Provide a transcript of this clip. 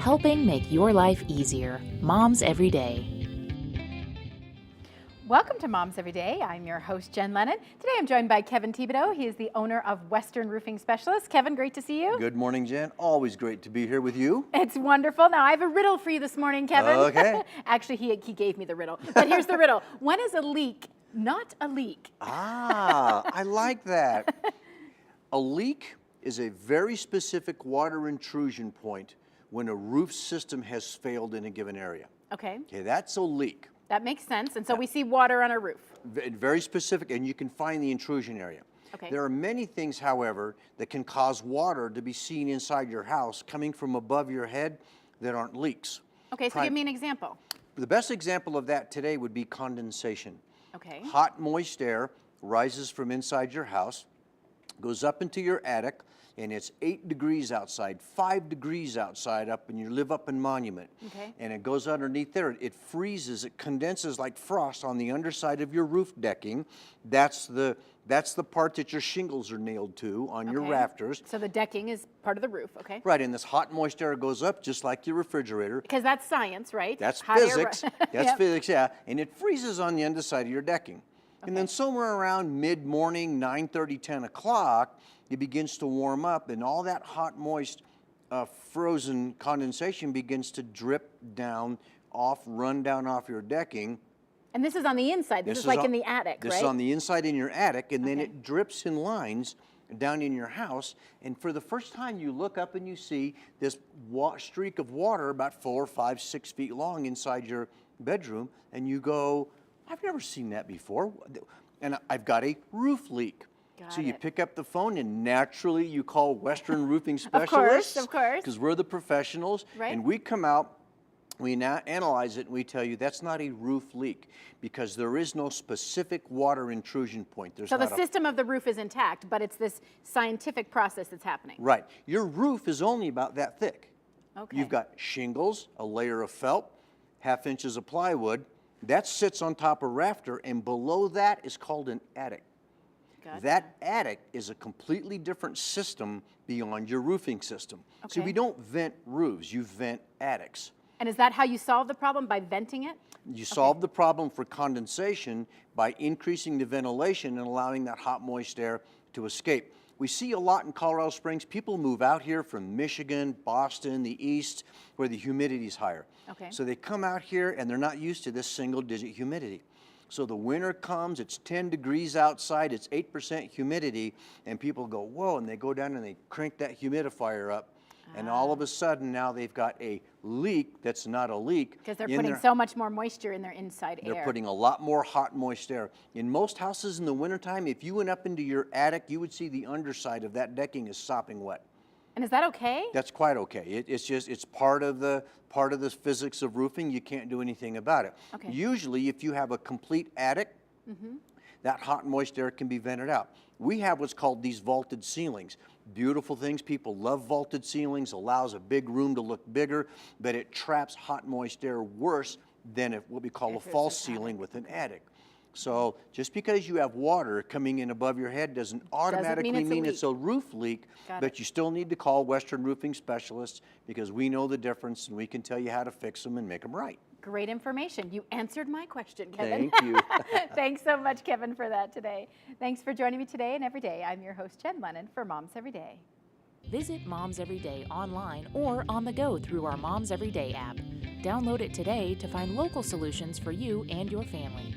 helping make your life easier. Moms Every Day. Welcome to Moms Every Day. I'm your host, Jen Lennon. Today I'm joined by Kevin Thibodeau. He is the owner of Western Roofing Specialists. Kevin, great to see you. Good morning, Jen. Always great to be here with you. It's wonderful. Now, I have a riddle for you this morning, Kevin. Okay. Actually, he gave me the riddle. But here's the riddle. When is a leak not a leak? I like that. A leak is a very specific water intrusion point when a roof system has failed in a given area. Okay. Okay, that's a leak. That makes sense. And so we see water on a roof. Very specific, and you can find the intrusion area. Okay. There are many things, however, that can cause water to be seen inside your house coming from above your head that aren't leaks. Okay, so give me an example. The best example of that today would be condensation. Okay. Hot, moist air rises from inside your house, goes up into your attic, and it's 8 degrees outside, 5 degrees outside up, and you live up in Monument. Okay. And it goes underneath there. It freezes, it condenses like frost on the underside of your roof decking. That's the part that your shingles are nailed to on your rafters. So the decking is part of the roof, okay? Right, and this hot, moist air goes up just like your refrigerator. Because that's science, right? That's Hot air physics. That's physics, yeah. And it freezes on the underside of your decking. Okay. And then somewhere around mid-morning, 9:30, 10 o'clock, it begins to warm up, and all that hot, moist, frozen condensation begins to drip down run down off your decking. And this is on the inside. This is like in the attic, right? This is on the inside in your attic, and then it drips in lines down in your house. And for the first time, you look up and you see this streak of water about 4, 5, 6 feet long inside your bedroom, and you go, I've never seen that before. And I've got a roof leak. So you pick up the phone and naturally you call Western Roofing Specialists. Of course. Because we're the professionals. Right. And we come out, we now analyze it, and we tell you that's not a roof leak because there is no specific water intrusion point. So the system of the roof is intact, but it's this scientific process that's happening. Right. Your roof is only about that thick. Okay. You've got shingles, a layer of felt, 1/2 inches of plywood. That sits on top of rafter, and below that is called an attic. Gotcha. That attic is a completely different system beyond your roofing system. Okay. See, we don't vent roofs, you vent attics. And is that how you solve the problem, by venting it? You solve the problem for condensation by increasing the ventilation and allowing that hot, moist air to escape. We see a lot in Colorado Springs. People move out here from Michigan, Boston, the East, where the humidity is higher. Okay. So they come out here and they're not used to this single-digit humidity. So the winter comes, it's 10 degrees outside, it's 8% humidity, and people go, whoa, and they go down and they crank that humidifier up. And all of a sudden now they've got a leak that's not a leak. Because they're putting so much more moisture in their inside air. They're putting a lot more hot, moist air. In most houses in the wintertime, if you went up into your attic, you would see the underside of that decking is sopping wet. And is that okay? That's quite okay. It's part of the physics of roofing. You can't do anything about it. Okay. Usually, if you have a complete attic, that hot, moist air can be vented out. We have what's called these vaulted ceilings. Beautiful things. People love vaulted ceilings. Allows a big room to look bigger, but it traps hot, moist air worse than what we call a false ceiling with an attic. So just because you have water coming in above your head doesn't automatically mean it's a roof leak, but you still need to call Western Roofing Specialists because we know the difference and we can tell you how to fix them and make them right. Great information. You answered my question, Kevin. Thank you. Thanks so much, Kevin, for that today. Thanks for joining me today and every day. I'm your host, Jen Lennon, for Moms Every Day. Visit Moms Every Day online or on the go through our Moms Every Day app. Download it today to find local solutions for you and your family.